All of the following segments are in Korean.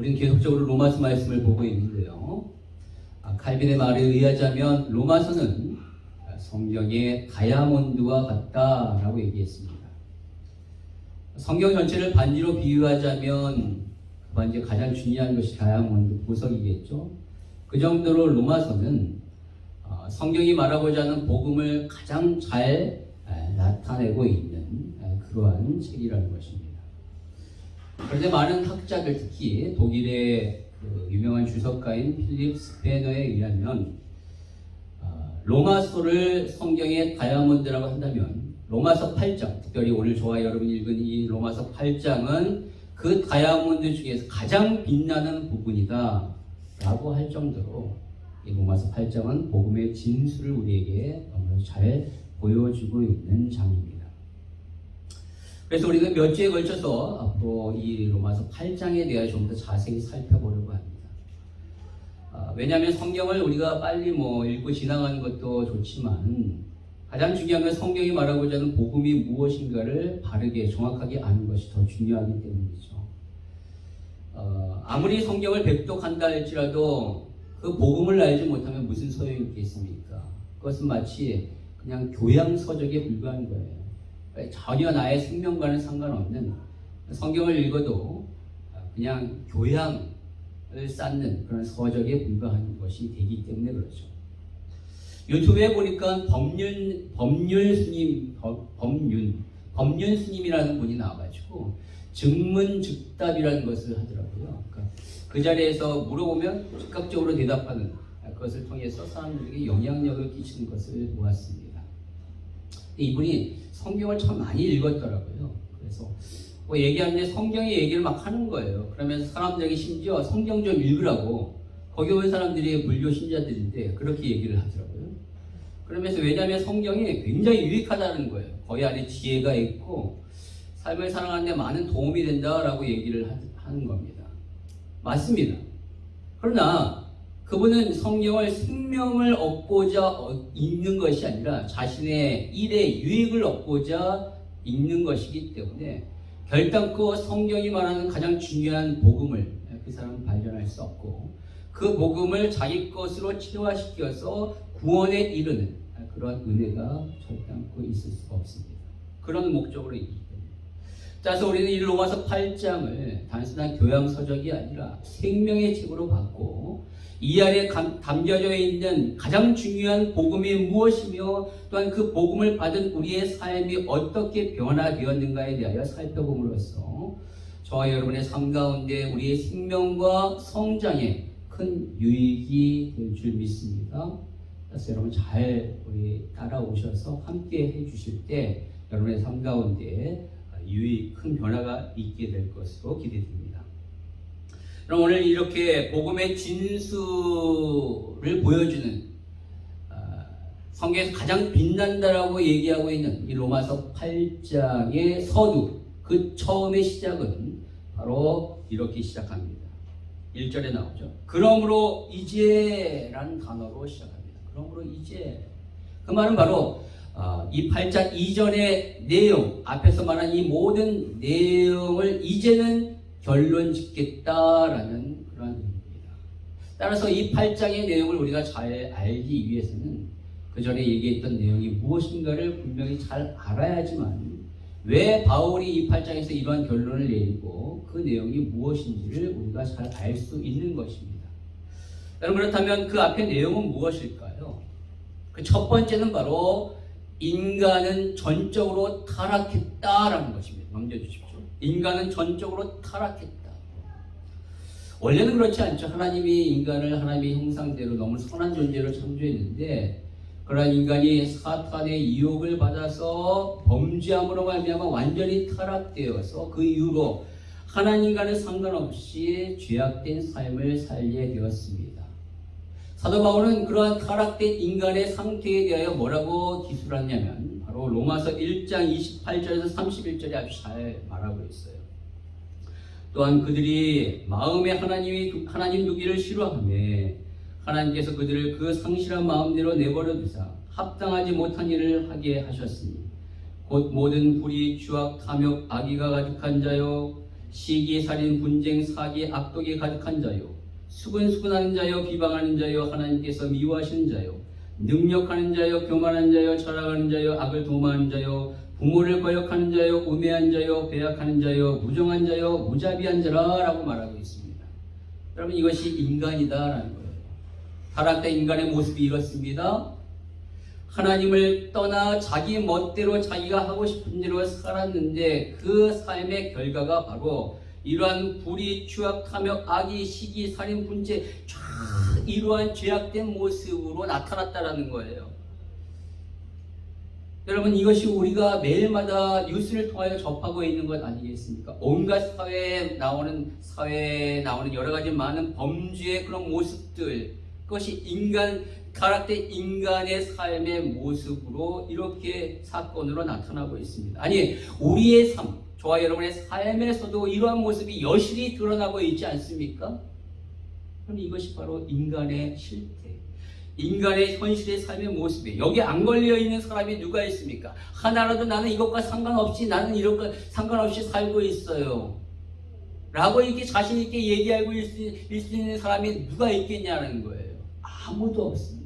우리는 계속적으로 로마서 말씀을 보고 있는데요. 칼빈의 말에 의하자면 로마서는 성경의 다이아몬드와 같다라고 얘기했습니다. 성경 전체를 반지로 비유하자면 그 반지의 가장 중요한 것이 다이아몬드 보석이겠죠. 그 정도로 로마서는 성경이 말하고자 하는 복음을 가장 잘 나타내고 있는 그러한 책이라는 것입니다. 그런데 많은 학자들, 특히 독일의 유명한 주석가인 필립 스페너에 의하면 로마서를 성경의 다이아몬드라고 한다면 로마서 8장, 특별히 오늘 저와 여러분이 읽은 이 로마서 8장은 그 다이아몬드 중에서 가장 빛나는 부분이다 라고 할 정도로 이 로마서 8장은 복음의 진수를 우리에게 너무 잘 보여주고 있는 장입니다. 그래서 우리가 몇 주에 걸쳐서 앞으로 이 로마서 8장에 대해 좀 더 자세히 살펴보려고 합니다. 왜냐하면 성경을 우리가 빨리 읽고 지나가는 것도 좋지만 가장 중요한 건 성경이 말하고자 하는 복음이 무엇인가를 바르게 정확하게 아는 것이 더 중요하기 때문이죠. 아무리 성경을 백독한다 할지라도 그 복음을 알지 못하면 무슨 소용이 있겠습니까? 그것은 마치 그냥 교양서적에 불과한 거예요. 전혀 나의 생명과는 상관없는, 성경을 읽어도 그냥 교양을 쌓는 그런 서적에 불과한 것이 되기 때문에 그렇죠. 유튜브에 보니까 법륜 스님이라는 분이 나와가지고 증문즉답이라는 것을 하더라고요. 그러니까 그 자리에서 물어보면 즉각적으로 대답하는, 그것을 통해서 사람들에게 영향력을 끼치는 것을 보았습니다. 이분이 성경을 참 많이 읽었더라고요. 그래서 얘기하는데 성경의 얘기를 막 하는 거예요. 그러면서 사람들에게 심지어 성경 좀 읽으라고, 거기 온 사람들이 불교 신자들인데 그렇게 얘기를 하더라고요. 그러면서 왜냐하면 성경이 굉장히 유익하다는 거예요. 거기 안에 지혜가 있고 삶을 살아가는 데 많은 도움이 된다라고 얘기를 하는 겁니다. 맞습니다. 그러나 그분은 성경을 생명을 얻고자 읽는 것이 아니라 자신의 일에 유익을 얻고자 읽는 것이기 때문에 결단코 성경이 말하는 가장 중요한 복음을 그 사람은 발견할 수 없고, 그 복음을 자기 것으로 체화시켜서 구원에 이르는 그런 은혜가 결단코 있을 수가 없습니다. 그런 목적으로 있기 때문에. 따라서 우리는 이 로마서 8장을 단순한 교양서적이 아니라 생명의 책으로 받고 이 안에 담겨져 있는 가장 중요한 복음이 무엇이며 또한 그 복음을 받은 우리의 삶이 어떻게 변화되었는가에 대하여 살펴봄으로써 저와 여러분의 삶 가운데 우리의 생명과 성장에 큰 유익이 될 줄 믿습니다. 그래서 여러분 잘 우리 따라오셔서 함께 해주실 때 여러분의 삶 가운데 큰 변화가 있게 될 것으로 기대됩니다. 그럼 오늘 이렇게 복음의 진수를 보여주는 성경에서 가장 빛난다라고 얘기하고 있는 이 로마서 8장의 서두, 그 처음의 시작은 바로 이렇게 시작합니다. 1절에 나오죠. 그러므로 이제라는 단어로 시작합니다. 그러므로 이제. 그 말은 바로 이 8장 이전의 내용, 앞에서 말한 이 모든 내용을 이제는 결론 짓겠다라는 그런 의미입니다. 따라서 이 8장의 내용을 우리가 잘 알기 위해서는 그 전에 얘기했던 내용이 무엇인가를 분명히 잘 알아야지만 왜 바울이 이 8장에서 이러한 결론을 내리고 그 내용이 무엇인지를 우리가 잘 알 수 있는 것입니다. 여러분, 그렇다면 그 앞의 내용은 무엇일까요? 그 첫 번째는 바로 인간은 전적으로 타락했다라는 것입니다. 넘겨주십시오. 인간은 전적으로 타락했다. 원래는 그렇지 않죠. 하나님이 인간을 하나님의 형상대로 너무 선한 존재로 창조했는데 그러한 인간이 사탄의 유혹을 받아서 범죄함으로 말미암아 완전히 타락되어서 그 이후로 하나님과는 상관없이 죄악된 삶을 살게 되었습니다. 사도 바울은 그러한 타락된 인간의 상태에 대하여 뭐라고 기술하냐면 바로 로마서 1장 28절에서 31절에 아주 잘 말하고 있어요. 또한 그들이 마음에 하나님 두기를 싫어하며 하나님께서 그들을 그 상실한 마음대로 내버려 두사 합당하지 못한 일을 하게 하셨으니 곧 모든 불의, 추악, 탐욕, 악의가 가득한 자요 시기, 살인, 분쟁, 사기, 악독이 가득한 자요, 수근수근하는 자요, 비방하는 자요, 하나님께서 미워하시는 자요, 능력하는 자요, 교만한 자요, 자랑하는 자요, 악을 도모하는 자요, 부모를 거역하는 자요, 우매한 자요, 배약하는 자요, 무정한 자요, 무자비한 자라라고 말하고 있습니다. 여러분, 이것이 인간이다라는 거예요. 타락된 인간의 모습이 이렇습니다. 하나님을 떠나 자기 멋대로 자기가 하고 싶은 대로 살았는데 그 삶의 결과가 바로 이러한 불의, 추악하며 악이, 시기, 살인, 분쟁, 이러한 죄악된 모습으로 나타났다라는 거예요. 여러분, 이것이 우리가 매일마다 뉴스를 통하여 접하고 있는 것 아니겠습니까? 온갖 사회에 나오는 여러 가지 많은 범죄의 그런 모습들, 그것이 타락된 인간의 삶의 모습으로 이렇게 사건으로 나타나고 있습니다. 아니, 우리의 삶, 저와 여러분의 삶에서도 이러한 모습이 여실히 드러나고 있지 않습니까? 그럼 이것이 바로 인간의 실태, 인간의 현실의 삶의 모습이에요. 여기 안 걸려 있는 사람이 누가 있습니까? 하나라도 나는 이것과 상관없이, 나는 이것과 상관없이 살고 있어요 라고 이렇게 자신 있게 얘기하고 있을 수 있는 사람이 누가 있겠냐는 거예요. 아무도 없습니다.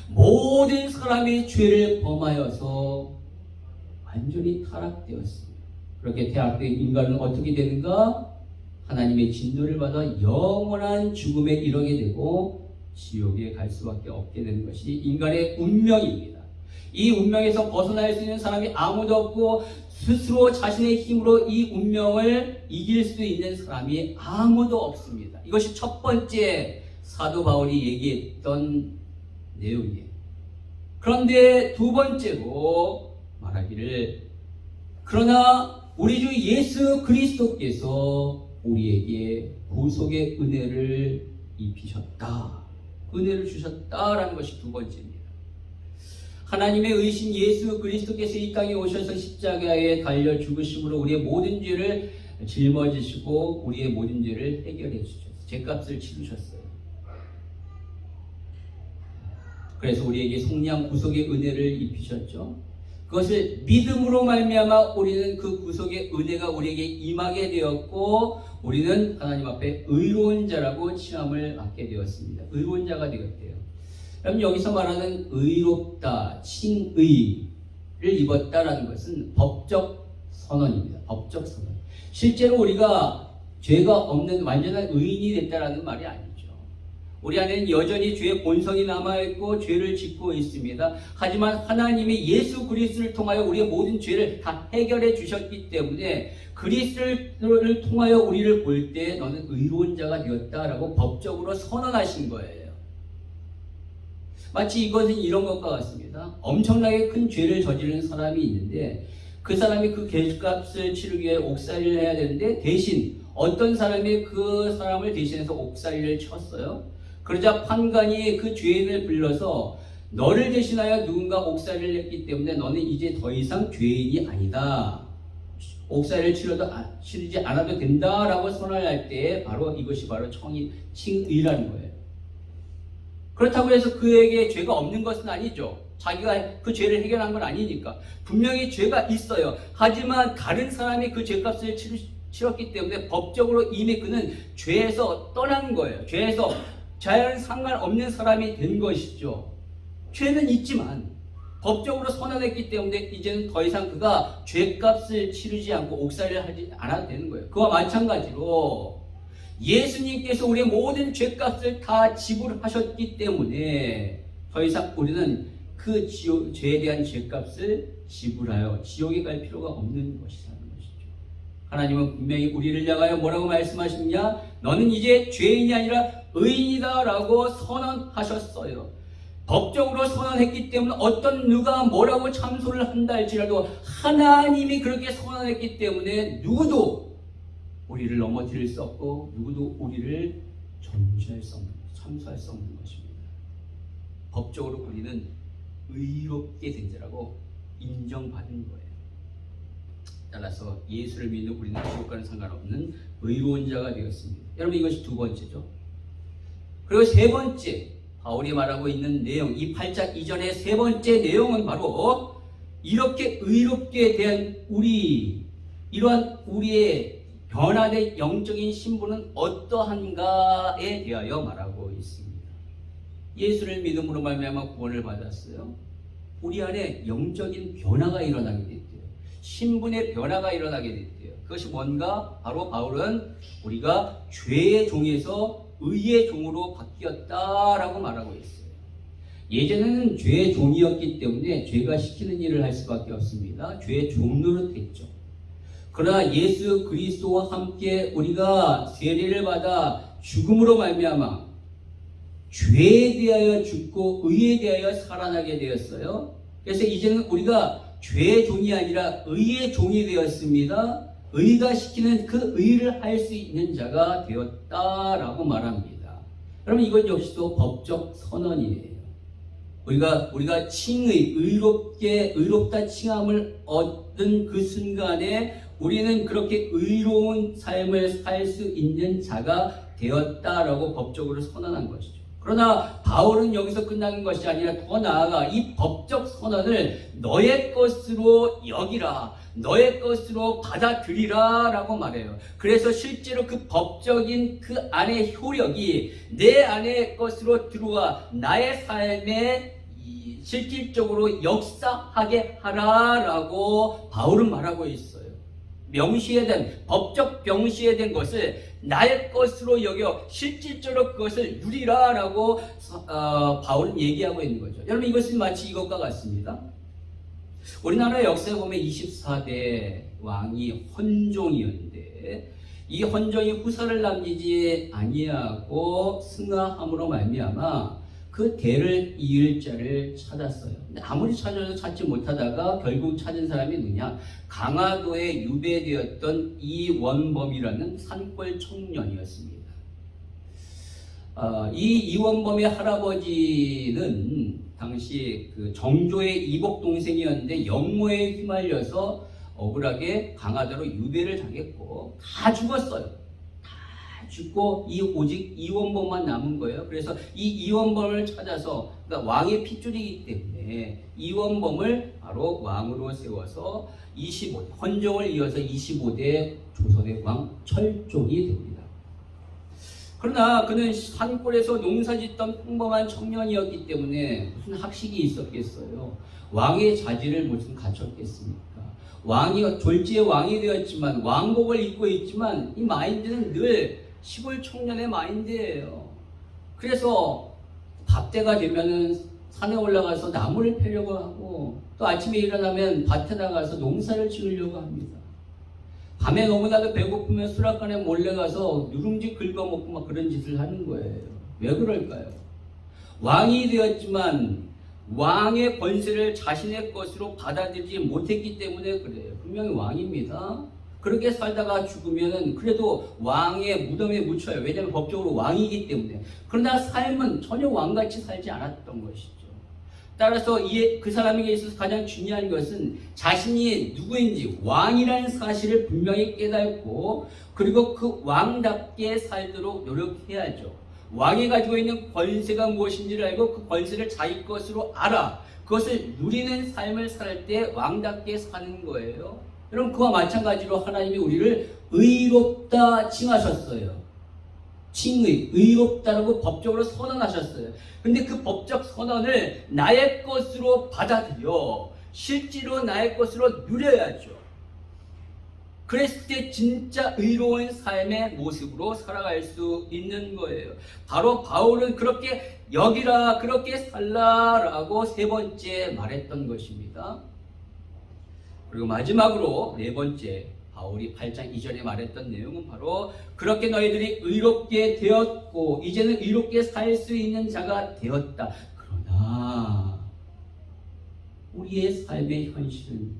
모든 사람이 죄를 범하여서 완전히 타락되었습니다. 그렇게 타락된 인간은 어떻게 되는가? 하나님의 진노를 받아 영원한 죽음에 이르게 되고 지옥에 갈 수밖에 없게 되는 것이 인간의 운명입니다. 이 운명에서 벗어날 수 있는 사람이 아무도 없고 스스로 자신의 힘으로 이 운명을 이길 수 있는 사람이 아무도 없습니다. 이것이 첫 번째 사도 바울이 얘기했던 내용이에요. 그런데 두 번째로 말하기를, 그러나 우리 주 예수 그리스도께서 우리에게 구속의 은혜를 입히셨다, 은혜를 주셨다라는 것이 두 번째입니다. 하나님의 의신 예수 그리스도께서 이 땅에 오셔서 십자가에 달려 죽으심으로 우리의 모든 죄를 짊어지시고 우리의 모든 죄를 해결해 주셨어요. 죄값을 치르셨어요. 그래서 우리에게 속량 구속의 은혜를 입히셨죠. 그것을 믿음으로 말미암아 우리는 그 구속의 은혜가 우리에게 임하게 되었고, 우리는 하나님 앞에 의로운 자라고 칭함을 받게 되었습니다. 의로운 자가 되었대요. 그럼 여기서 말하는 의롭다, 칭의를 입었다라는 것은 법적 선언입니다. 법적 선언. 실제로 우리가 죄가 없는 완전한 의인이 됐다라는 말이 아니죠. 우리 안에는 여전히 죄의 본성이 남아있고 죄를 짓고 있습니다. 하지만 하나님이 예수 그리스도를 통하여 우리의 모든 죄를 다 해결해 주셨기 때문에 그리스도를 통하여 우리를 볼 때 너는 의로운 자가 되었다라고 법적으로 선언하신 거예요. 마치 이것은 이런 것과 같습니다. 엄청나게 큰 죄를 저지른 사람이 있는데 그 사람이 그 죄값을 치르기 위해 옥살이를 해야 되는데 대신 어떤 사람이 그 사람을 대신해서 옥살이를 쳤어요. 그러자 판관이 그 죄인을 불러서 너를 대신하여 누군가 옥살이를 했기 때문에 너는 이제 더 이상 죄인이 아니다, 옥살이를 치르지 않아도 된다라고 선언할 때 바로 이것이 바로 칭의라는 거예요. 그렇다고 해서 그에게 죄가 없는 것은 아니죠. 자기가 그 죄를 해결한 건 아니니까. 분명히 죄가 있어요. 하지만 다른 사람이 그 죄값을 치렀기 때문에 법적으로 이미 그는 죄에서 떠난 거예요. 죄에서 자연 상관없는 사람이 된 것이죠. 죄는 있지만 법적으로 선언했기 때문에 이제는 더 이상 그가 죄값을 치르지 않고 옥살이를 하지 않아도 되는 거예요. 그와 마찬가지로 예수님께서 우리의 모든 죄값을 다 지불하셨기 때문에 더 이상 우리는 그 죄에 대한 죄값을 지불하여 지옥에 갈 필요가 없는 것이라는 것이죠. 하나님은 분명히 우리를 향하여 뭐라고 말씀하시느냐? 너는 이제 죄인이 아니라 의인이다 라고 선언하셨어요. 법적으로 선언했기 때문에 어떤 누가 뭐라고 참소를 한다 할지라도 하나님이 그렇게 선언했기 때문에 누구도 우리를 넘어뜨릴 수 없고 누구도 우리를 정죄할 수 없는, 참소할 수 없는 것입니다. 법적으로 우리는 의롭게 된 자라고 인정받은 거예요. 따라서 예수를 믿는 우리는 지옥과는 상관없는 의로운 자가 되었습니다. 여러분, 이것이 두 번째죠. 그리고 세 번째, 바울이 말하고 있는 내용, 이 8장 이전의 세 번째 내용은 바로 이렇게 의롭게 된 우리, 이러한 우리의 변화된 영적인 신분은 어떠한가에 대하여 말하고 있습니다. 예수를 믿음으로 말미암아 구원을 받았어요. 우리 안에 영적인 변화가 일어나게 됐대요. 신분의 변화가 일어나게 됐대요. 그것이 뭔가? 바로 바울은 우리가 죄의 종에서 의의 종으로 바뀌었다라고 말하고 있어요. 예전에는 죄의 종이었기 때문에 죄가 시키는 일을 할 수밖에 없습니다. 죄의 종으로 됐죠. 그러나 예수 그리스도와 함께 우리가 세례를 받아 죽음으로 말미암아 죄에 대하여 죽고 의에 대하여 살아나게 되었어요. 그래서 이제는 우리가 죄의 종이 아니라 의의 종이 되었습니다. 의가 시키는 그 의를 할 수 있는 자가 되었다라고 말합니다. 그러면 이건 역시도 법적 선언이에요. 우리가 칭의, 의롭다 칭함을 얻은 그 순간에 우리는 그렇게 의로운 삶을 살 수 있는 자가 되었다라고 법적으로 선언한 것이죠. 그러나 바울은 여기서 끝나는 것이 아니라 더 나아가 이 법적 선언을 너의 것으로 여기라, 너의 것으로 받아들이라 라고 말해요. 그래서 실제로 그 법적인 그 안의 효력이 내 안의 것으로 들어와 나의 삶에 실질적으로 역사하게 하라라고 바울은 말하고 있어요. 법적 명시해된 것을 나의 것으로 여겨 실질적으로 그것을 누리라라고 바울은 얘기하고 있는 거죠. 여러분, 이것은 마치 이것과 같습니다. 우리나라 역사에 보면 24대 왕이 헌종이었는데 이 헌종이 후사를 남기지 아니하고 승하함으로 말미암아 그 대를 이을 자를 찾았어요. 근데 아무리 찾아도 찾지 못하다가 결국 찾은 사람이 누구냐? 강화도에 유배되었던 이원범이라는 산골 청년이었습니다. 이 이원범의 할아버지는 당시 그 정조의 이복 동생이었는데 영모에 휘말려서 억울하게 강화도로 유배를 당했고 다 죽었어요. 죽고 오직 이원범만 남은 거예요. 그래서 이 이원범을 찾아서, 그러니까 왕의 핏줄이기 때문에 이원범을 바로 왕으로 세워서 헌종을 이어서 25대 조선의 왕 철종이 됩니다. 그러나 그는 산골에서 농사짓던 평범한 청년이었기 때문에 무슨 학식이 있었겠어요. 왕의 자질을 무슨 갖췄겠습니까? 졸지의 왕이 되었지만 왕복을 입고 있지만 이 마인드는 늘 시골 청년의 마인드예요. 그래서 밥때가 되면은 산에 올라가서 나무를 패려고 하고 또 아침에 일어나면 밭에 나가서 농사를 지으려고 합니다. 밤에 너무나도 배고프면 수락관에 몰래 가서 누룽지 긁어먹고 막 그런 짓을 하는 거예요. 왜 그럴까요? 왕이 되었지만 왕의 권세를 자신의 것으로 받아들이지 못했기 때문에 그래요. 분명히 왕입니다. 그렇게 살다가 죽으면 그래도 왕의 무덤에 묻혀요. 왜냐하면 법적으로 왕이기 때문에. 그러나 삶은 전혀 왕같이 살지 않았던 것이죠. 따라서 그 사람에게 있어서 가장 중요한 것은 자신이 누구인지 왕이라는 사실을 분명히 깨닫고 그리고 그 왕답게 살도록 노력해야죠. 왕이 가지고 있는 권세가 무엇인지를 알고 그 권세를 자기 것으로 알아 그것을 누리는 삶을 살 때 왕답게 사는 거예요. 여러분, 그와 마찬가지로 하나님이 우리를 의롭다 칭하셨어요. 의롭다라고 법적으로 선언하셨어요. 근데 그 법적 선언을 나의 것으로 받아들여 실제로 나의 것으로 누려야죠. 그랬을 때 진짜 의로운 삶의 모습으로 살아갈 수 있는 거예요. 바로 바울은 그렇게 여기라, 그렇게 살라라고 세 번째 말했던 것입니다. 그리고 마지막으로 네 번째, 바울이 8장 2절에 말했던 내용은 바로 그렇게 너희들이 의롭게 되었고 이제는 의롭게 살 수 있는 자가 되었다. 그러나 우리의 삶의 현실은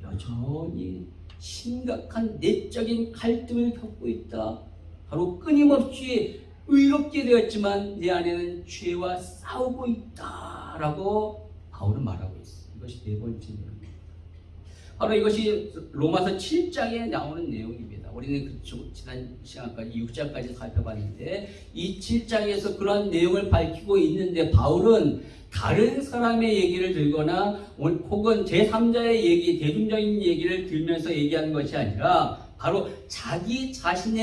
여전히 심각한 내적인 갈등을 겪고 있다. 바로 끊임없이 의롭게 되었지만 내 안에는 죄와 싸우고 있다라고 바울은 말하고 있습니다. 이것이 네 번째 내용입니다. 바로 이것이 로마서 7장에 나오는 내용입니다. 우리는 지난 시간까지 6장까지 살펴봤는데 이 7장에서 그런 내용을 밝히고 있는데 바울은 다른 사람의 얘기를 들거나 혹은 제3자의 얘기, 대중적인 얘기를 들면서 얘기하는 것이 아니라 바로 자기 자신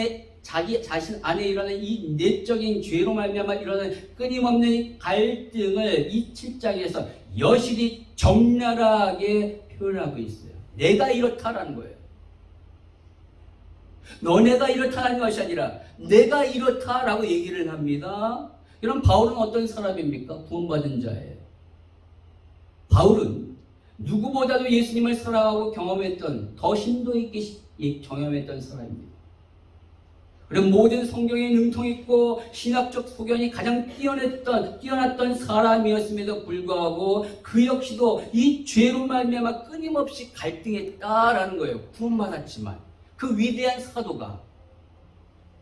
안에 일어나는 이 내적인 죄로 말미암아 일어나는 끊임없는 갈등을 이 7장에서 여실히 적나라하게 표현하고 있어요. 내가 이렇다라는 거예요. 너네가 이렇다는 것이 아니라 내가 이렇다라고 얘기를 합니다. 그럼 바울은 어떤 사람입니까? 구원받은 자예요. 바울은 누구보다도 예수님을 사랑하고 경험했던, 더 심도 있게 경험했던 사람입니다. 그리고 모든 성경에 능통있고 신학적 소견이 가장 뛰어났던 사람이었음에도 불구하고 그 역시도 이 죄로 말미암아 끊임없이 갈등했다라는 거예요. 구원받았지만 그 위대한 사도가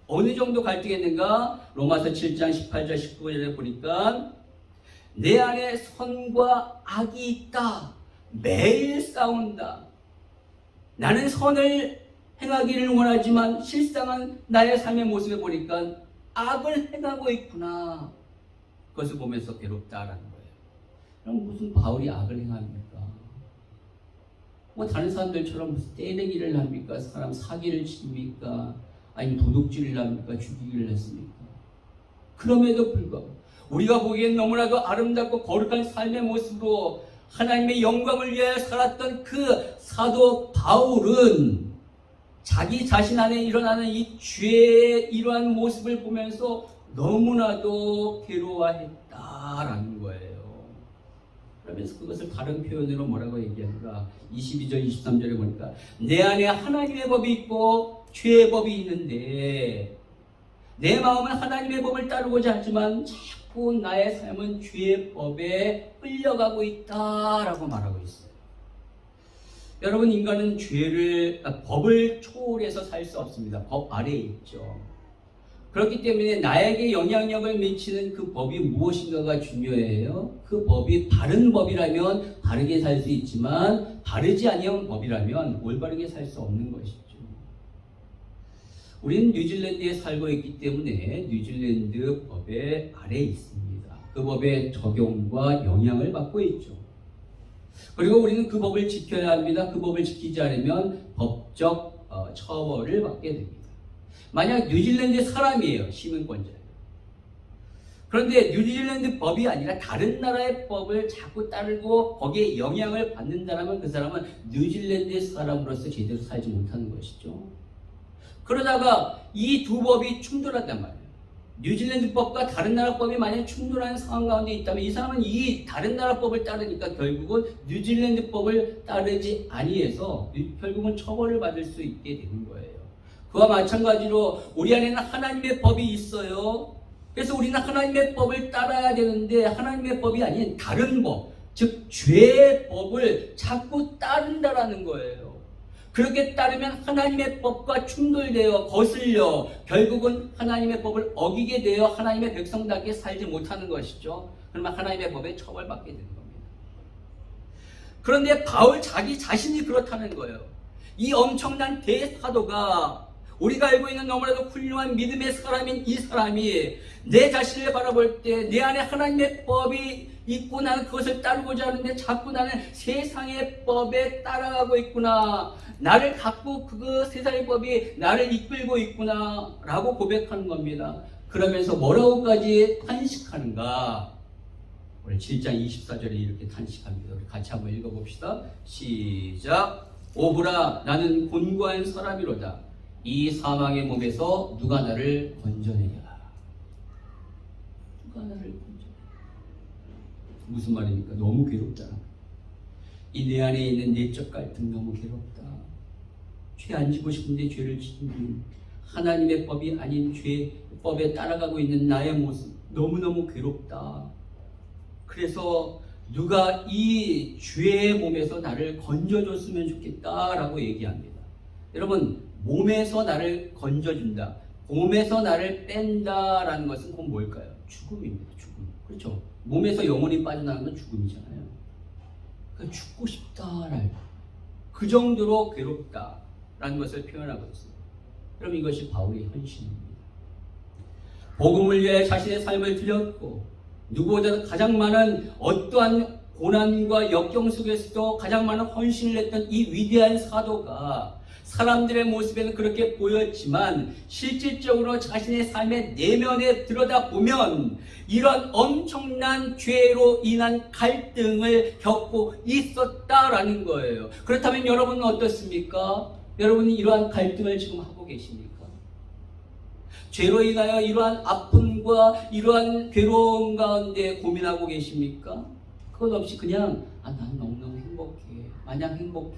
어느 정도 갈등했는가? 로마서 7장 18절 19절에 보니까 내 안에 선과 악이 있다. 매일 싸운다. 나는 선을 행하기를 원하지만 실상은 나의 삶의 모습에 보니까 악을 행하고 있구나. 그것을 보면서 괴롭다라는 거예요. 그럼 무슨 바울이 악을 행합니까? 뭐 다른 사람들처럼 무슨 떼내기를 합니까? 사람 사기를 칩니까? 아니면 도둑질을 합니까? 죽이기를 했습니까? 그럼에도 불구하고 우리가 보기엔 너무나도 아름답고 거룩한 삶의 모습으로 하나님의 영광을 위하여 살았던 그 사도 바울은 자기 자신 안에 일어나는 이 죄의 이러한 모습을 보면서 너무나도 괴로워했다라는 거예요. 그러면서 그것을 다른 표현으로 뭐라고 얘기하는가? 22절 23절에 보니까 내 안에 하나님의 법이 있고 죄의 법이 있는데 내 마음은 하나님의 법을 따르고자 하지만 자꾸 나의 삶은 죄의 법에 끌려가고 있다라고 말하고 있어요. 여러분, 인간은 법을 초월해서 살 수 없습니다. 법 아래에 있죠. 그렇기 때문에 나에게 영향력을 미치는 그 법이 무엇인가가 중요해요. 그 법이 바른 법이라면 바르게 살 수 있지만 바르지 아니한 법이라면 올바르게 살 수 없는 것이죠. 우리는 뉴질랜드에 살고 있기 때문에 뉴질랜드 법의 아래에 있습니다. 그 법의 적용과 영향을 받고 있죠. 그리고 우리는 그 법을 지켜야 합니다. 그 법을 지키지 않으면 법적 처벌을 받게 됩니다. 만약 뉴질랜드 사람이에요. 시민권자예요. 그런데 뉴질랜드 법이 아니라 다른 나라의 법을 자꾸 따르고 거기에 영향을 받는다면 그 사람은 뉴질랜드 사람으로서 제대로 살지 못하는 것이죠. 그러다가 이 두 법이 충돌한단 말이에요. 뉴질랜드 법과 다른 나라 법이 만약 충돌하는 상황 가운데 있다면 이 사람은 이 다른 나라 법을 따르니까 결국은 뉴질랜드 법을 따르지 아니해서 결국은 처벌을 받을 수 있게 되는 거예요. 그와 마찬가지로 우리 안에는 하나님의 법이 있어요. 그래서 우리는 하나님의 법을 따라야 되는데 하나님의 법이 아닌 다른 법, 즉 죄의 법을 자꾸 따른다라는 거예요. 그렇게 따르면 하나님의 법과 충돌되어 거슬려 결국은 하나님의 법을 어기게 되어 하나님의 백성답게 살지 못하는 것이죠. 그러면 하나님의 법에 처벌받게 되는 겁니다. 그런데 바울 자기 자신이 그렇다는 거예요. 이 엄청난 대사도가 우리가 알고 있는 너무나도 훌륭한 믿음의 사람인 이 사람이 내 자신을 바라볼 때 내 안에 하나님의 법이 있고 나는 그것을 따르고자 하는데 자꾸 나는 세상의 법에 따라가고 있구나. 나를 갖고 그 세상의 법이 나를 이끌고 있구나 라고 고백하는 겁니다. 그러면서 뭐라고까지 탄식하는가? 오늘 7장 24절에 이렇게 탄식합니다. 우리 같이 한번 읽어봅시다. 시작. 오브라 나는 곤고한 사람이로다. 이 사망의 몸에서 누가 나를 건져내랴. 누가 나를 건져내랴. 무슨 말입니까? 너무 괴롭다. 이 내 안에 있는 내적 갈등 너무 괴롭다. 죄 안 지고 싶은데 죄를 지는 하나님의 법이 아닌 죄법에 따라가고 있는 나의 모습 너무너무 괴롭다. 그래서 누가 이 죄의 몸에서 나를 건져줬으면 좋겠다라고 얘기합니다. 여러분, 몸에서 나를 건져준다, 몸에서 나를 뺀다라는 것은 곧 뭘까요? 죽음입니다. 죽음. 그렇죠? 몸에서 영혼이 빠져나가는 건 죽음이잖아요. 그러니까 죽고 싶다라는 그 정도로 괴롭다라는 것을 표현하고 있습니다. 그럼 이것이 바울의 헌신입니다. 복음을 위해 자신의 삶을 드렸고 누구보다도 가장 많은 어떠한 고난과 역경 속에서도 가장 많은 헌신을 했던 이 위대한 사도가 사람들의 모습에는 그렇게 보였지만 실질적으로 자신의 삶의 내면에 들여다보면 이런 엄청난 죄로 인한 갈등을 겪고 있었다라는 거예요. 그렇다면 여러분은 어떻습니까? 여러분이 이러한 갈등을 지금 하고 계십니까? 죄로 인하여 이러한 아픔과 이러한 괴로움 가운데 고민하고 계십니까? 그것 없이 그냥 난 너무너무 행복해. 마냥 행복해.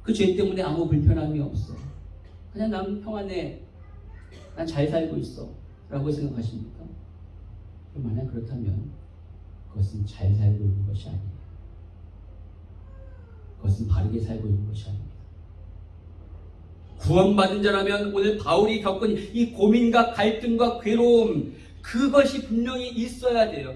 그 죄 때문에 아무 불편함이 없어. 그냥 난 평안해. 난 잘 살고 있어. 라고 생각하십니까? 만약 그렇다면 그것은 잘 살고 있는 것이 아니에요. 그것은 바르게 살고 있는 것이 아닙니다. 구원받은 자라면 오늘 바울이 겪은 이 고민과 갈등과 괴로움, 그것이 분명히 있어야 돼요.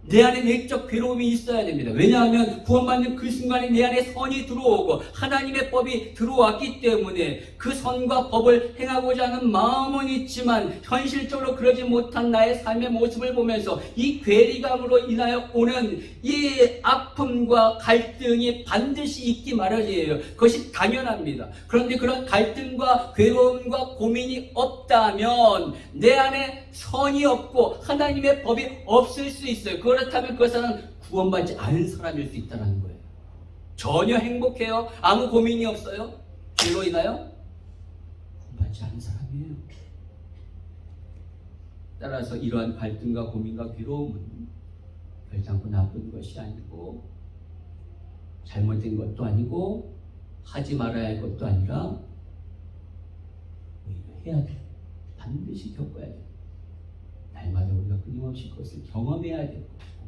내 안에 내적 괴로움이 있어야 됩니다. 왜냐하면 구원받는 그 순간에 내 안에 선이 들어오고 하나님의 법이 들어왔기 때문에 그 선과 법을 행하고자 하는 마음은 있지만 현실적으로 그러지 못한 나의 삶의 모습을 보면서 이 괴리감으로 인하여 오는 이 아픔과 갈등이 반드시 있기 마련이에요. 그것이 당연합니다. 그런데 그런 갈등과 괴로움과 고민이 없다면 내 안에 선이 없고 하나님의 법이 없을 수 있어요. 그렇다면 그 사람은 구원받지 않은 사람일 수 있다는 거예요. 전혀 행복해요. 아무 고민이 없어요. 죄로 인하여 구원받지 않은 사람이에요. 따라서 이러한 갈등과 고민과 괴로움은 결단코 나쁜 것이 아니고 잘못된 것도 아니고 하지 말아야 할 것도 아니라 오히려 해야 돼요. 반드시 겪어야 돼요. 날마다 우리가 끊임없이 그것을 경험해야 될 것이고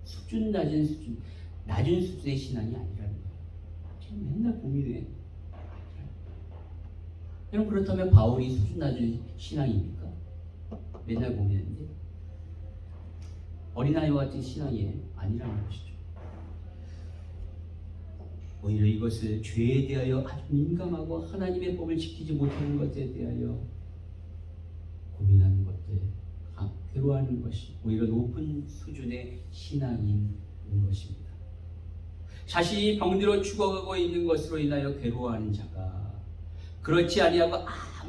수준 낮은 수준의 신앙이 아니라는 거예요. 지금 맨날 고민해. 여러분 그렇다면 바울이 수준 낮은 신앙입니까? 맨날 고민했는데 어린아이와 같은 신앙이 아니라는 것이죠. 오히려 이것을 죄에 대하여 아주 민감하고 하나님의 법을 지키지 못하는 것에 대하여 고민하는 것들, 괴로워하는 것이 오히려 높은 수준의 신앙인 것입니다. 자신이 병들어 죽어가고 있는 것으로 인하여 괴로워하는 자가 그렇지 아니하고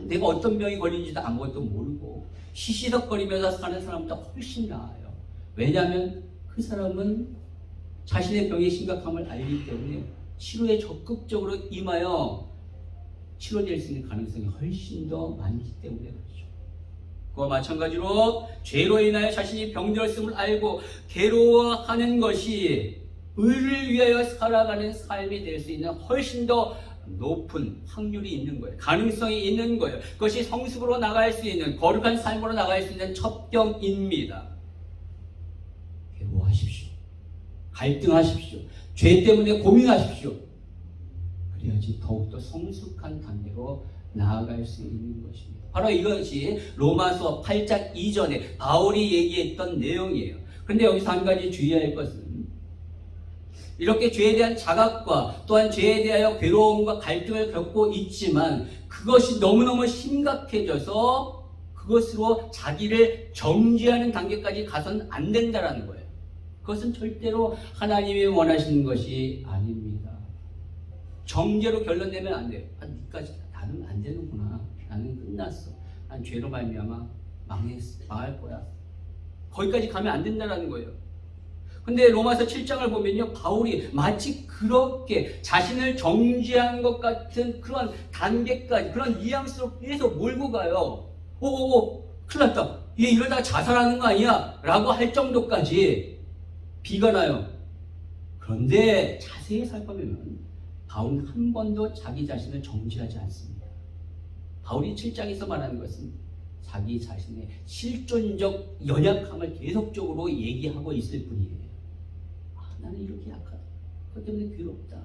내가 어떤 병이 걸린지도 아무것도 모르고 시시덕거리면서 사는 사람보다 훨씬 나아요. 왜냐하면 그 사람은 자신의 병의 심각함을 알기 때문에 치료에 적극적으로 임하여 치료될 수 있는 가능성이 훨씬 더 많기 때문에 그렇죠. 그와 마찬가지로 죄로 인하여 자신이 병들었음을 알고 괴로워하는 것이 의를 위하여 살아가는 삶이 될 수 있는 훨씬 더 높은 확률이 있는 거예요. 가능성이 있는 거예요. 그것이 성숙으로 나갈 수 있는 거룩한 삶으로 나갈 수 있는 첩경입니다. 괴로워하십시오. 갈등하십시오. 죄 때문에 고민하십시오. 그래야지 더욱더 성숙한 단계로 나아갈 수 있는 것입니다. 바로 이것이 로마서 8장 이전에 바울이 얘기했던 내용이에요. 그런데 여기서 한 가지 주의할 것은 이렇게 죄에 대한 자각과 또한 죄에 대하여 괴로움과 갈등을 겪고 있지만 그것이 너무너무 심각해져서 그것으로 자기를 정죄하는 단계까지 가서는 안 된다는 거예요. 그것은 절대로 하나님이 원하시는 것이 아닙니다. 정죄로 결론 내면 안 돼요. 니까지 나는 안 되는구나. 나는 끝났어. 난 죄로 말미암아 망할 거야. 거기까지 가면 안 된다는 거예요. 근데 로마서 7장을 보면요, 바울이 마치 그렇게 자신을 정죄한 것 같은 그런 단계까지, 그런 뉘앙스로 계속 몰고 가요. 큰일 났다. 얘 이러다가 자살하는 거 아니야? 라고 할 정도까지 비관해요. 그런데 자세히 살펴보면 바울은 한 번도 자기 자신을 정죄하지 않습니다. 바울이 7장에서 말하는 것은 자기 자신의 실존적 연약함을 계속적으로 얘기하고 있을 뿐이에요. 나는 이렇게 약하다. 그것 때문에 괴롭다.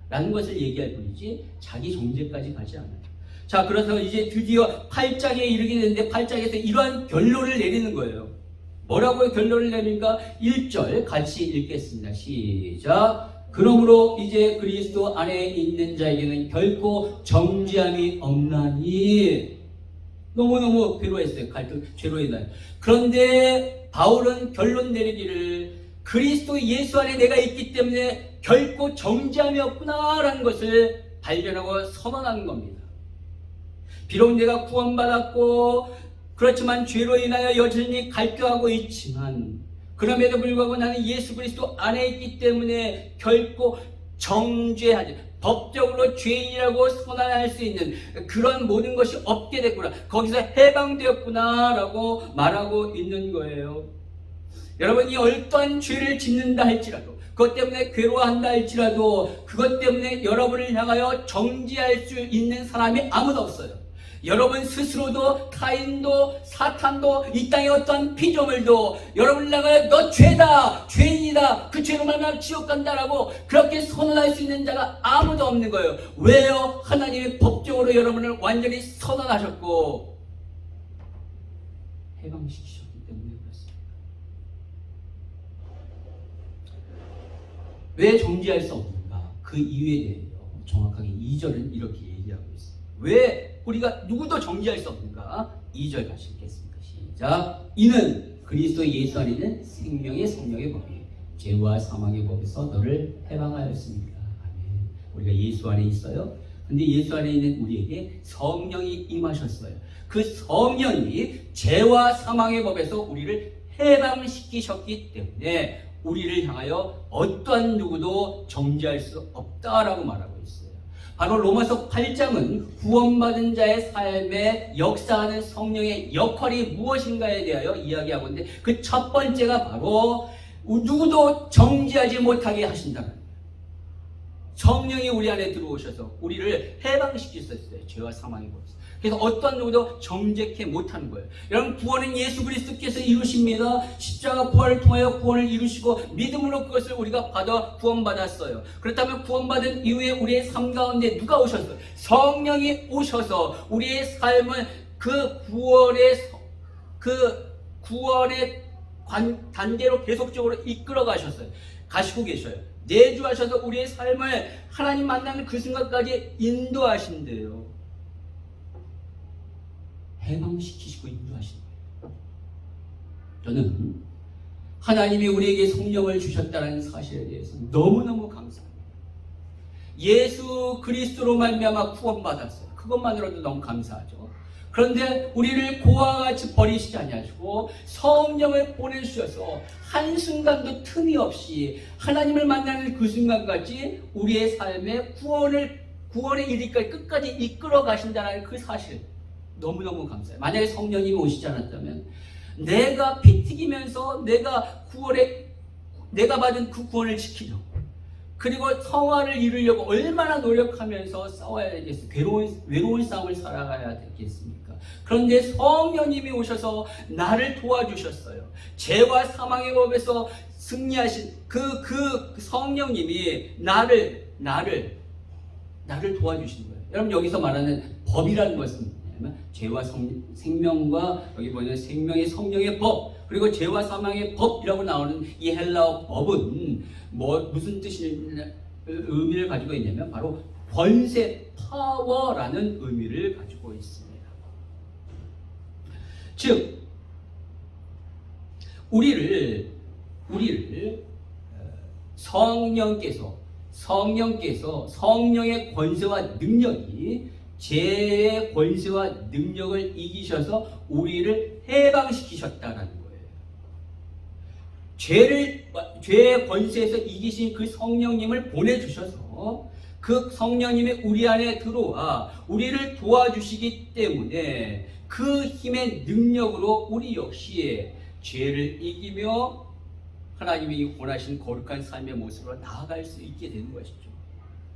라는 것을 얘기할 뿐이지 자기 정죄까지 가지 않아요. 자, 그래서 이제 드디어 8장에 이르게 되는데 8장에서 이러한 결론을 내리는 거예요. 뭐라고 결론을 내리는가? 1절 같이 읽겠습니다. 시작. 그러므로 이제 그리스도 안에 있는 자에게는 결코 정죄함이 없나니. 너무너무 괴로워했어요. 갈등, 죄로 인하여. 그런데 바울은 결론 내리기를 그리스도 예수 안에 내가 있기 때문에 결코 정죄함이 없구나라는 것을 발견하고 선언하는 겁니다. 비록 내가 구원받았고 그렇지만 죄로 인하여 여전히 갈등하고 있지만 그럼에도 불구하고 나는 예수 그리스도 안에 있기 때문에 결코 정죄하지, 법적으로 죄인이라고 선언할 수 있는 그런 모든 것이 없게 됐구나, 거기서 해방되었구나 라고 말하고 있는 거예요. 여러분이 어떠한 죄를 짓는다 할지라도, 그것 때문에 괴로워한다 할지라도, 그것 때문에 여러분을 향하여 정죄할 수 있는 사람이 아무도 없어요. 여러분 스스로도, 타인도, 사탄도, 이 땅의 어떠한 피조물도 여러분을 향하여 너 죄다, 죄인이다, 그 죄로 말미암아 지옥 간다라고 그렇게 선언할 수 있는 자가 아무도 없는 거예요. 왜요? 하나님이 법적으로 여러분을 완전히 선언하셨고 해방시키셨기 때문에 그렇습니다. 왜 정죄할 수 없는가? 그 이유에 대해서 정확하게 2절은 이렇게 얘기하고 있습니다. 왜 우리가 누구도 정죄할 수 없는가? 2절 같이 읽겠습니다. 시작. 이는 그리스도 예수 안에 있는 생명의 성령의 법이 죄와 사망의 법에서 너를 해방하였습니다. 아멘. 우리가 예수 안에 있어요. 근데 예수 안에 있는 우리에게 성령이 임하셨어요. 그 성령이 죄와 사망의 법에서 우리를 해방시키셨기 때문에 우리를 향하여 어떠한 누구도 정죄할 수 없다라고 말하고 있어요. 바로 로마서 8장은 구원받은 자의 삶에 역사하는 성령의 역할이 무엇인가에 대하여 이야기하고 있는데, 그 첫 번째가 바로 누구도 정죄하지 못하게 하신다는 거예요. 성령이 우리 안에 들어오셔서 우리를 해방시키셨어요. 죄와 사망의 법에서. 그래서 어떤 누구도 정죄케 못하는 거예요. 여러분, 구원은 예수 그리스도께서 이루십니다. 십자가 부활을 통하여 구원을 이루시고 믿음으로 그것을 우리가 받아 구원받았어요. 그렇다면 구원받은 이후에 우리의 삶 가운데 누가 오셨어요? 성령이 오셔서 우리의 삶을 그 구원의 단계로 계속적으로 이끌어 가시고 계셔요. 내주하셔서 우리의 삶을 하나님 만나는 그 순간까지 인도하신대요. 해방시키시고 인도하시는 거예요. 저는 하나님이 우리에게 성령을 주셨다는 사실에 대해서 너무너무 감사합니다. 예수 그리스도로 말미암아 구원받았어요. 그것만으로도 너무 감사하죠. 그런데 우리를 고아와 같이 버리시지 아니하시고 성령을 보내주셔서 한순간도 틈이 없이 하나님을 만나는 그 순간까지 우리의 삶에 구원의 이르기까지 끝까지 이끌어 가신다는 그 사실, 너무너무 감사해요. 만약에 성령님이 오시지 않았다면 내가 피 튀기면서 내가 받은 그 구원을 지키려고, 그리고 성화를 이루려고 얼마나 노력하면서 싸워야 되겠어요. 외로운 싸움을 살아가야 되겠습니까? 그런데 성령님이 오셔서 나를 도와주셨어요. 죄와 사망의 법에서 승리하신 그 성령님이 나를 도와주신 거예요. 여러분, 여기서 말하는 법이라는 것은 죄와 생명과, 여기 보면 생명의 성령의 법, 그리고 죄와 사망의 법이라고 나오는 이 헬라어 법은 무슨 의미를 가지고 있냐면 바로 권세, 파워라는 의미를 가지고 있습니다. 즉 우리를 성령의 권세와 능력이 죄의 권세와 능력을 이기셔서 우리를 해방시키셨다는 거예요. 죄의 권세에서 이기신 그 성령님을 보내주셔서 그 성령님이 우리 안에 들어와 우리를 도와주시기 때문에 그 힘의 능력으로 우리 역시 죄를 이기며 하나님이 원하신 거룩한 삶의 모습으로 나아갈 수 있게 되는 것이죠.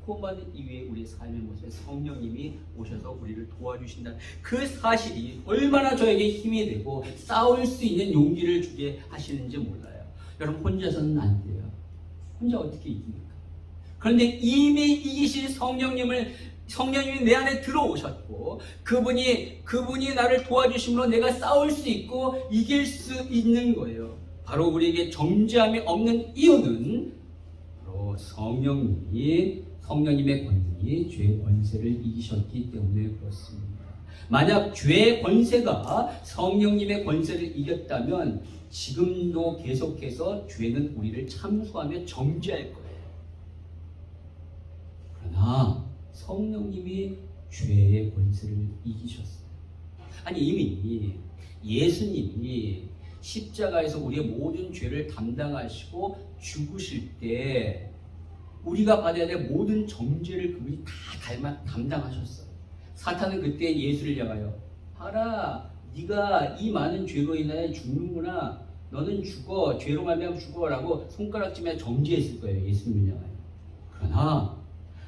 구원받은 이후에 우리의 삶의 모습에 성령님이 오셔서 우리를 도와주신다는 그 사실이 얼마나 저에게 힘이 되고 싸울 수 있는 용기를 주게 하시는지 몰라요. 여러분, 혼자서는 안 돼요. 혼자 어떻게 이깁니까? 그런데 이미 이기신 성령님이 내 안에 들어오셨고 그분이 나를 도와주심으로 내가 싸울 수 있고 이길 수 있는 거예요. 바로 우리에게 정죄함이 없는 이유는 바로 성령님의 권능이 죄의 권세를 이기셨기 때문에 그렇습니다. 만약 죄의 권세가 성령님의 권세를 이겼다면 지금도 계속해서 죄는 우리를 참수하며 정죄할 거예요. 그러나 성령님이 죄의 권세를 이기셨어요. 아니 이미 예수님이 십자가에서 우리의 모든 죄를 담당하시고 죽으실 때 우리가 받아야 될 모든 정죄를 그분이 다 담당하셨어요. 사탄은 그때 예수를 향하여 봐라, 네가 이 많은 죄로 인하여 죽는구나, 너는 죽어, 죄로 말미암아 죽어라고 손가락질에 정죄했을 거예요. 예수님을 향하여. 그러나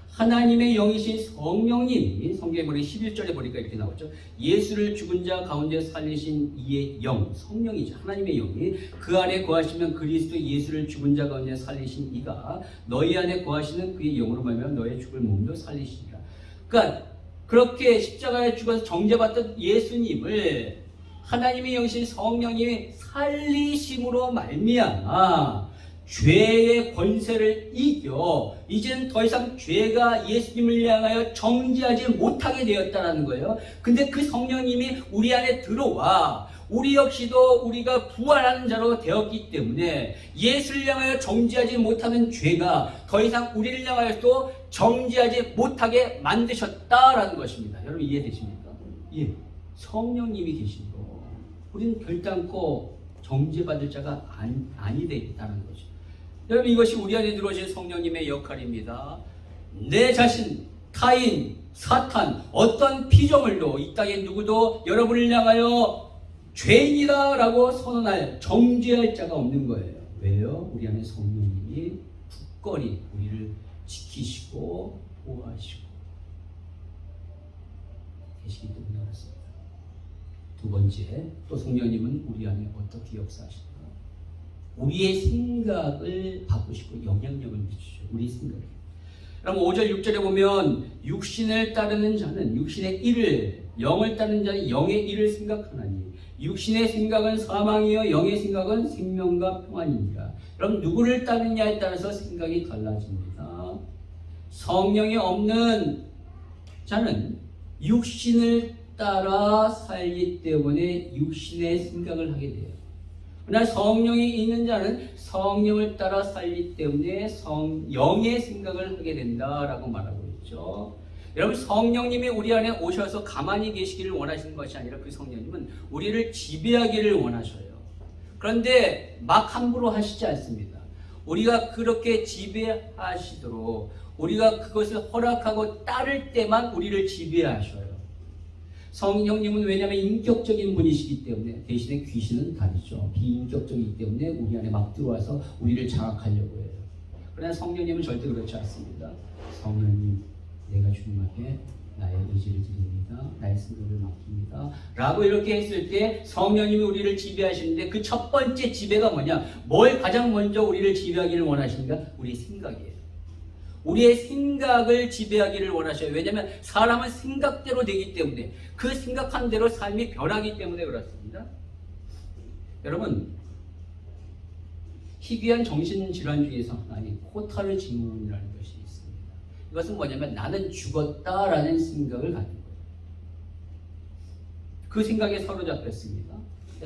하나님의 영이신 성령님이 성경에 보니 11절에 보니까 이렇게 나오죠. 예수를 죽은 자 가운데 살리신 이의 영, 성령이죠. 하나님의 영이 그 안에 거하시면 그리스도 예수를 죽은 자 가운데 살리신 이가 너희 안에 거하시는 그의 영으로 말하면 너의 죽을 몸도 살리시리라. 그러니까 그렇게 십자가에 죽어서 정죄받던 예수님을 하나님의 영이신 성령님이 살리심으로 말미암아 죄의 권세를 이겨 이제는 더 이상 죄가 예수님을 향하여 정죄하지 못하게 되었다는 거예요. 근데 그 성령님이 우리 안에 들어와 우리 역시도 우리가 부활하는 자로 되었기 때문에 예수를 향하여 정죄하지 못하는 죄가 더 이상 우리를 향하여 또 정죄하지 못하게 만드셨다라는 것입니다. 여러분 이해되십니까? 예, 성령님이 계시고 우리는 결단코 정죄받을 자가 아니 되겠다는 거죠. 여러분 이것이 우리 안에 들어오신 성령님의 역할입니다. 내 자신, 타인, 사탄, 어떤 피조물도 이 땅에 누구도 여러분을 향하여 죄인이다 라고 선언할, 정죄할 자가 없는 거예요. 왜요? 우리 안에 성령님이 굳건히 우리를 지키시고 보호하시고 계시기 때문에 그렇습니다. 두 번째, 또 성령님은 우리 안에 어떻게 역사하실까? 우리의 생각을 바꾸시고 영향력을 미치죠. 우리 생각을. 그럼 5절 6절에 보면 육신을 따르는 자는 육신의 일을, 영을 따르는 자는 영의 일을 생각하나니 육신의 생각은 사망이요 영의 생각은 생명과 평안이니라. 그럼 누구를 따르느냐에 따라서 생각이 달라집니다. 성령이 없는 자는 육신을 따라 살기 때문에 육신의 생각을 하게 돼요. 그러나 성령이 있는 자는 성령을 따라 살기 때문에 영의 생각을 하게 된다라고 말하고 있죠. 여러분 성령님이 우리 안에 오셔서 가만히 계시기를 원하시는 것이 아니라 그 성령님은 우리를 지배하기를 원하셔요. 그런데 막 함부로 하시지 않습니다. 우리가 그렇게 지배하시도록 우리가 그것을 허락하고 따를 때만 우리를 지배하셔요. 성령님은 왜냐하면 인격적인 분이시기 때문에, 대신에 귀신은 다르죠. 비인격적이기 때문에 우리 안에 막 들어와서 우리를 장악하려고 해요. 그러나 성령님은 절대 그렇지 않습니다. 성령님, 내가 주님 앞에 나의 의지를 드립니다. 나의 생각을 맡깁니다. 라고 이렇게 했을 때 성령님이 우리를 지배하시는데 그 첫 번째 지배가 뭐냐? 뭘 가장 먼저 우리를 지배하기를 원하시는가? 우리의 생각이에요. 우리의 생각을 지배하기를 원하셔요. 왜냐하면 사람은 생각대로 되기 때문에, 그 생각한 대로 삶이 변하기 때문에 그렇습니다. 여러분, 희귀한 정신질환 중에서 하나는 코타르 증후군이라는 것이 있습니다. 이것은 뭐냐면 나는 죽었다라는 생각을 가진 거예요. 그 생각에 사로잡혔습니다.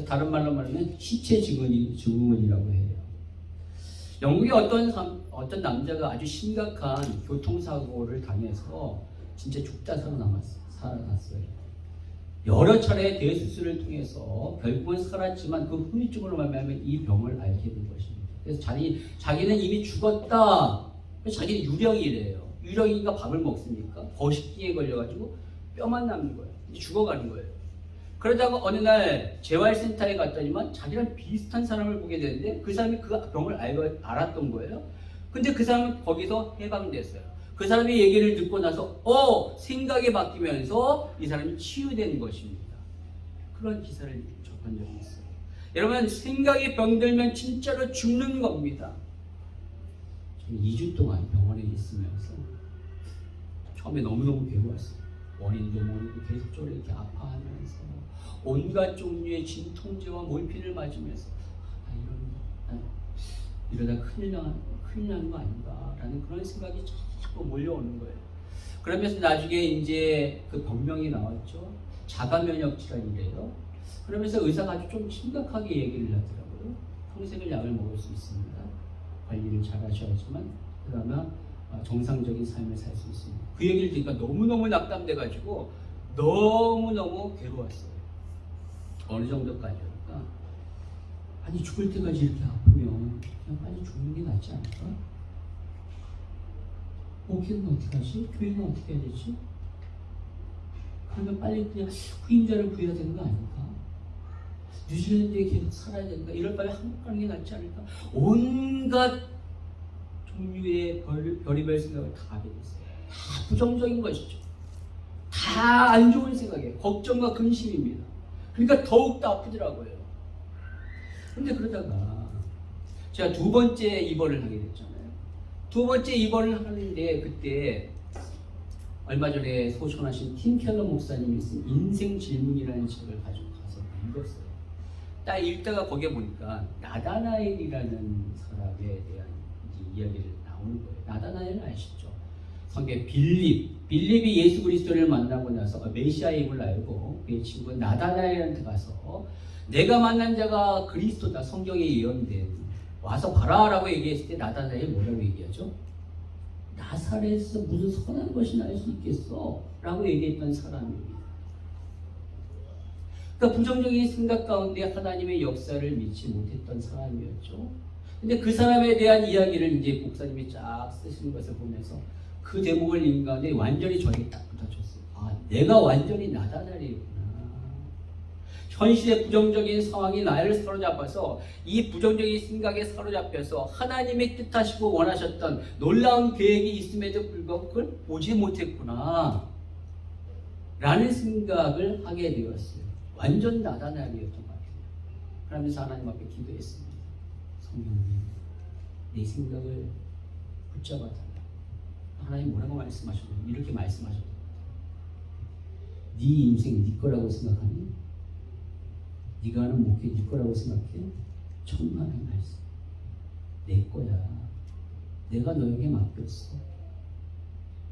다른 말로 말하면 시체 증후군이라고 해요. 영국의 어떤 남자가 아주 심각한 교통사고를 당해서 진짜 죽다 살아났어요. 여러 차례 대수술을 통해서 결국은 살았지만 그 후유증으로 말미암아 이 병을 앓게 된 것입니다. 그래서 자기는 이미 죽었다. 자기는 유령이래요. 유령이니까 밥을 먹습니까? 거식기에 걸려가지고 뼈만 남는 거예요. 죽어가는 거예요. 그러다가 어느 날 재활센터에 갔더니만 자기랑 비슷한 사람을 보게 되는데 그 사람이 그 병을 알았던 거예요. 근데 그 사람은 거기서 해방됐어요. 그 사람의 얘기를 듣고 나서 생각이 바뀌면서 이 사람이 치유된 것입니다. 그런 기사를 접한 적이 있어요. 여러분, 생각이 병들면 진짜로 죽는 겁니다. 저는 2주 동안 병원에 있으면서 처음에 너무너무 괴로웠어요. 원인도 모르고 계속적으로 이렇게 아파하면서 온갖 종류의 진통제와 몰핀을 맞으면서 이러다 큰일 나는 거 아닌가라는 그런 생각이 자꾸 몰려오는 거예요. 그러면서 나중에 이제 그 병명이 나왔죠. 자가면역 질환이래요. 그러면서 의사가 아주 좀 심각하게 얘기를 하더라고요. 평생을 약을 먹을 수 있습니다. 관리를 잘 하셔야지만 그러나 정상적인 삶을 살 수 있습니다. 그 얘기를 들으니까 너무너무 낙담돼가지고 너무너무 괴로웠어요. 어느 정도까지일까? 아니 죽을 때까지 이렇게 아프면 그냥 빨리 죽는 게 낫지 않을까? 목회는 어떻게 하지? 교회는 어떻게 해야 되지? 그러면 빨리 그냥 후임자를 구해야 되는 거 아닐까? 뉴질랜드에 계속 살아야 되는가? 이럴 바에 한국 가는 게 낫지 않을까? 온갖 종류의 별의별 생각을 다 하게 됐어요. 다 부정적인 것이죠. 다 안 좋은 생각이에요. 걱정과 근심입니다. 그러니까 더욱더 아프더라고요. 근데 그러다가 제가 두 번째 입원을 하게 됐잖아요. 두 번째 입원을 하는데 그때 얼마 전에 소천하신 팀 켈러 목사님이 쓴 인생 질문이라는 책을 가지고 가서 읽었어요. 딱 읽다가 거기에 보니까 나다나엘이라는 사람에 대한 이야기를 나오는 거예요. 나다나엘 아시죠? 성경에 빌립이 예수 그리스도를 만나고 나서 메시아임을 알고 그의 친구 나다나엘한테 가서 내가 만난 자가 그리스도다, 성경에 예언된, 와서 봐라라고 얘기했을 때 나다나엘이 뭐라고 얘기하죠? 나사렛에서 무슨 선한 것이 날 수 있겠어? 라고 얘기했던 사람입니다. 그러니까 부정적인 생각 가운데 하나님의 역사를 믿지 못했던 사람이었죠. 근데 그 사람에 대한 이야기를 이제 목사님이 쫙 쓰시는 것을 보면서 그 대목을 읽는 가운데 완전히 저에게 딱 붙어졌어요. 아, 내가 완전히 나다나엘이구나. 현실의 부정적인 상황이 나를 사로잡아서 이 부정적인 생각에 사로잡혀서 하나님의 뜻하시고 원하셨던 놀라운 계획이 있음에도 불구하고 그걸 보지 못했구나 라는 생각을 하게 되었어요. 완전 나다나엘이었던 것 같아요. 그러면서 하나님 앞에 기도했습니다. 성령님, 내 생각을 붙잡아달라. 하나님 뭐라고 말씀하셨나요? 이렇게 말씀하셨다. 네 인생 네 거라고 생각하니? 네가 하는 목회 네 거라고 생각해? 천만의 말씀. 내 거야. 내가 너에게 맡겼어.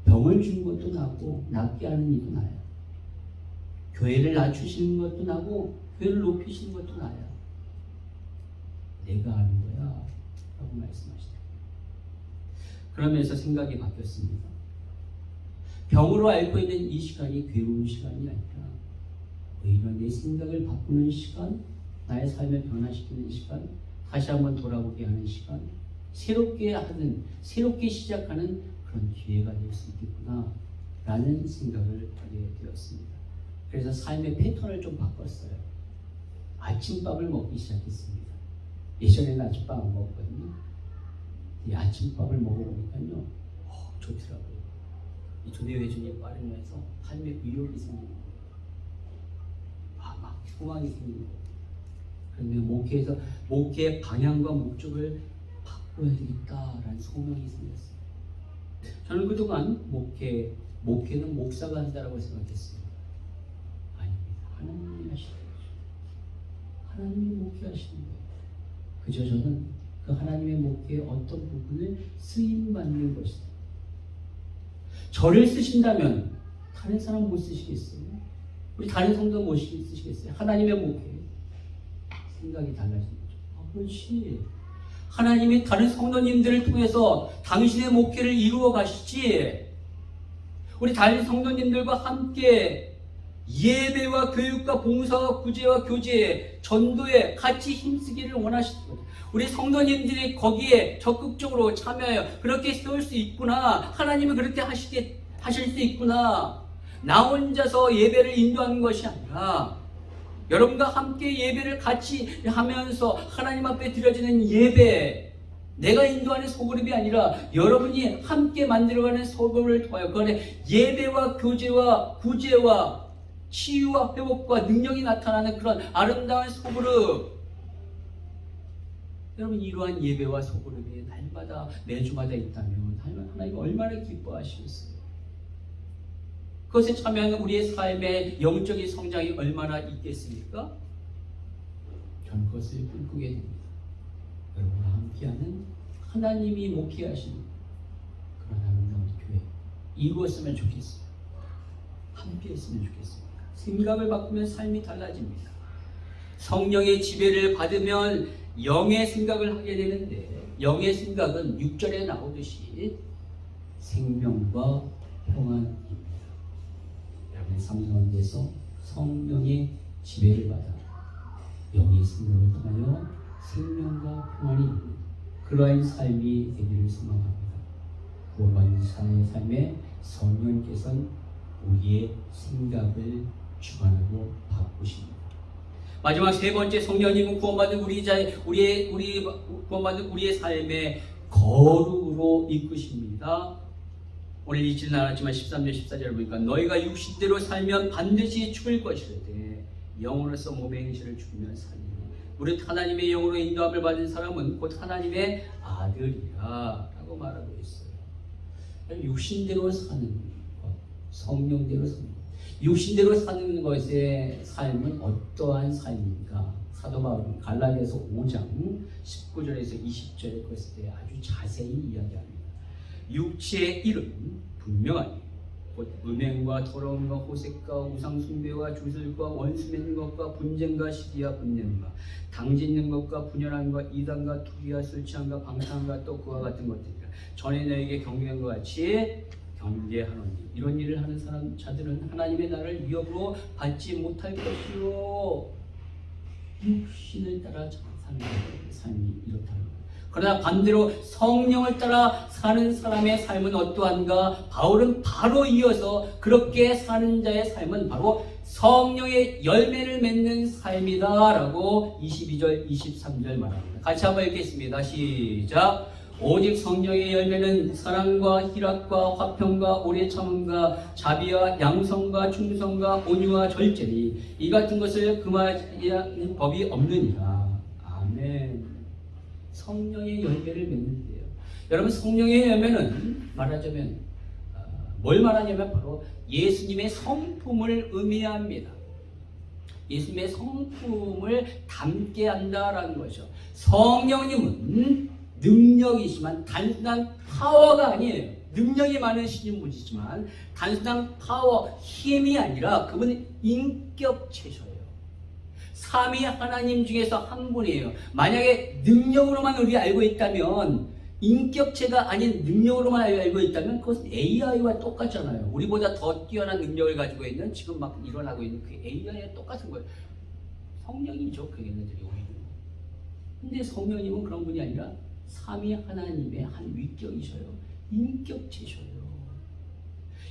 병을 준 것도 나고 낫게 하는 이도 나야. 교회를 낮추시는 것도 나고 교회를 높이시는 것도 나야. 내가 하는 거야 라고 말씀하시더라고요. 그러면서 생각이 바뀌었습니다. 병으로 앓고 있는 이 시간이 괴로운 시간이 아니라 오히려 내 생각을 바꾸는 시간, 나의 삶을 변화시키는 시간, 다시 한번 돌아보게 하는 시간, 새롭게 시작하는 그런 기회가 될 수 있겠구나 라는 생각을 하게 되었습니다. 그래서 삶의 패턴을 좀 바꿨어요. 아침밥을 먹기 시작했습니다. 예전에는 아침밥 안 먹었거든요. 이 아침밥을 먹어보니까요, 좋더라고요. 이 두뇌회전이 빠르면서 삶의 의욕이 생기는 거예요. 막 소망이 생기는 거예요. 그런데 목회의 방향과 목적을 바꿔야 되겠다라는 소명이 생겼어요. 저는 그동안 목회는 목사가 한다라고 생각했어요. 아닙니다. 하나님이 하시는 거죠. 하나님이 목회하시는 거예요. 그저 저는 그 하나님의 목회의 어떤 부분을 쓰임받는 것이다. 저를 쓰신다면 다른 사람 못 쓰시겠어요? 우리 다른 성도 못 쓰시겠어요? 하나님의 목회 생각이 달라지는 거죠. 그렇지. 하나님이 다른 성도님들을 통해서 당신의 목회를 이루어 가시지. 우리 다른 성도님들과 함께 예배와 교육과 봉사와 구제와 교제, 전도에 같이 힘쓰기를 원하시는 거죠. 우리 성도님들이 거기에 적극적으로 참여하여 그렇게 세울 수 있구나. 하나님은 그렇게 하실 수 있구나. 나 혼자서 예배를 인도하는 것이 아니라 여러분과 함께 예배를 같이 하면서 하나님 앞에 드려지는 예배, 내가 인도하는 소그룹이 아니라 여러분이 함께 만들어가는 소그룹을 통하여 그 안에 예배와 교제와 구제와 치유와 회복과 능력이 나타나는 그런 아름다운 소그룹, 여러분 이러한 예배와 소그룹이 날마다 매주마다 있다면 하나님 얼마나 기뻐하시겠어요. 그것에 참여하는 우리의 삶의 영적인 성장이 얼마나 있겠습니까? 저는 그것을 꿈꾸게 됩니다. 여러분과 함께하는 하나님이 목회하시는 그런 아름다운 교회 이루었으면 좋겠어요. 함께 했으면 좋겠습니다. 생각을 바꾸면 삶이 달라집니다. 성령의 지배를 받으면 영의 생각을 하게 되는데, 영의 생각은 6절에 나오듯이 생명과 평안입니다. 여러분의 삶 가운데서 성령의 지배를 받아 영의 생명을 통하여 생명과 평안이 있는 그러한 삶이 되기를 소망합니다. 구원받는 사람의 삶에 성령께서는 우리의 생각을 주관하고 바꾸십니다. 마지막 세 번째, 성령님은 구원받은 구원받은 우리의 삶에 거룩으로 이끄십니다. 오늘 읽지는 않았지만 13절 14절을 보니까 너희가 육신대로 살면 반드시 죽을 것이라되 영으로서 몸의 행실을 죽이면 살리니 무릇 하나님의 영으로 인도함을 받은 사람은 곧 하나님의 아들이라 라고 말하고 있어요. 육신대로 사는 것, 성령대로 사는 것, 육신대로 사는 것의 삶은 어떠한 삶입니까? 사도 바울은 갈라디아서 5장 19절에서 20절에 그랬을 때 아주 자세히 이야기합니다. 육체의 일은 분명하니 곧 음행과 더러움과 호색과 우상숭배와 주술과 원수 맺는 것과 분쟁과 시기와 분냄과 당짓는 것과 분열함과 이단과 투기와 술 취함과 방탕함과 또 그와 같은 것들이라. 전에 너에게 경계한 것 같이 경계하노니 이런 일을 하는 자들은 하나님의 나라를 위협으로 받지 못할 것이요. 육신을 따라 사는 삶이 이렇다는 거예요. 그러나 반대로 성령을 따라 사는 사람의 삶은 어떠한가? 바울은 바로 이어서 그렇게 사는 자의 삶은 바로 성령의 열매를 맺는 삶이다 라고 22절 23절 말합니다. 같이 한번 읽겠습니다. 시작. 오직 성령의 열매는 사랑과 희락과 화평과 오래 참음과 자비와 양성과 충성과 온유와 절제니 이 같은 것을 금하는 법이 없느니라. 아멘. 성령의 열매를 맺는데요. 여러분, 성령의 열매는 말하자면 뭘 말하냐면 바로 예수님의 성품을 의미합니다. 예수님의 성품을 담게 한다라는 거죠. 성령님은 능력이지만 단순한 파워가 아니에요. 능력이 많으신 분이지만 단순한 파워, 힘이 아니라 그분은 인격체셔요. 삼위 하나님 중에서 한 분이에요. 만약에 능력으로만 우리가 알고 있다면, 인격체가 아닌 능력으로만 알고 있다면 그것은 AI와 똑같잖아요. 우리보다 더 뛰어난 능력을 가지고 있는 지금 막 일어나고 있는 그 AI와 똑같은 거예요. 성령이죠, 그 얘네들이 오히려. 근데 성령님은 그런 분이 아니라 삼위 하나님의 한 위격이셔요. 인격체셔요.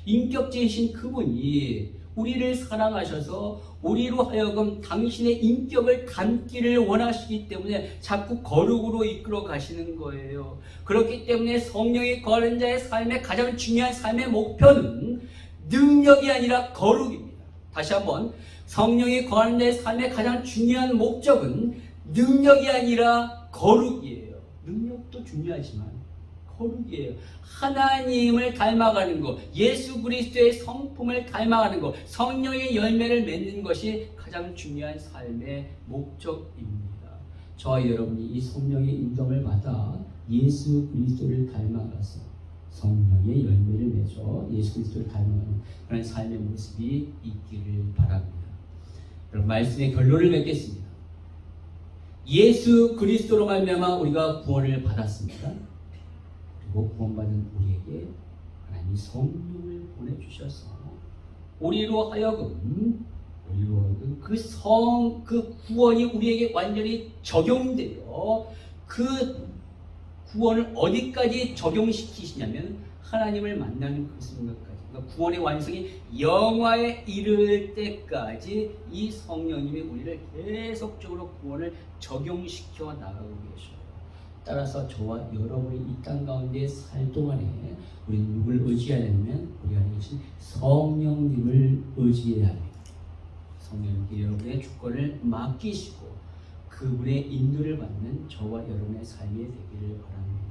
인격체이신 그분이 우리를 사랑하셔서 우리로 하여금 당신의 인격을 담기를 원하시기 때문에 자꾸 거룩으로 이끌어 가시는 거예요. 그렇기 때문에 성령이 거하는 자의 삶의 가장 중요한 삶의 목표는 능력이 아니라 거룩입니다. 다시 한번, 성령이 거하는 자의 삶의 가장 중요한 목적은 능력이 아니라 거룩이에요. 능력도 중요하지만 거룩이에요. 하나님을 닮아가는 것, 예수 그리스도의 성품을 닮아가는 것, 성령의 열매를 맺는 것이 가장 중요한 삶의 목적입니다. 저와 여러분이 이 성령의 인도를 받아 예수 그리스도를 닮아가서 성령의 열매를 맺어 예수 그리스도를 닮아가는 그런 삶의 모습이 있기를 바랍니다. 그럼 말씀의 결론을 맺겠습니다. 예수 그리스도로 말미암아 우리가 구원을 받았습니다. 그리고 구원받은 우리에게 하나님이 성령을 보내주셔서 우리로 하여금 그 구원이 우리에게 완전히 적용되어 그 구원을 어디까지 적용시키시냐면 하나님을 만나는 그 순간까지, 그러니까 구원의 완성이 영화에 이를 때까지 이 성령님이 우리를 계속적으로 구원을 적용시켜 나가고 계셔요. 따라서 저와 여러분이 이 땅 가운데 살 동안에 우리는 누굴 의지하려면 우리 안에 계신 성령님을 의지해야 합니다. 성령님께 여러분의 주권을 맡기시고 그분의 인도를 받는 저와 여러분의 삶이 되기를 바랍니다.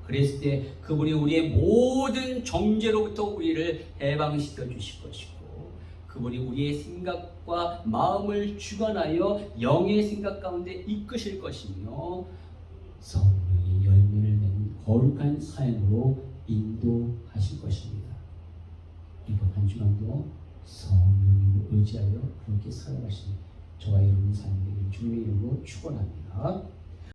그랬을 때 그분이 우리의 모든 정죄로부터 우리를 해방시켜 주실 것이고, 그분이 우리의 생각과 마음을 주관하여 영의 생각 가운데 이끄실 것이며 성령의 열매를 맺는 거룩한 삶으로 인도하실 것입니다. 이번 한 주간도 성령님을 의지하여 그렇게 살아가시는 저와 여러분의 삶이 되기를 주님의 이름으로 축원합니다.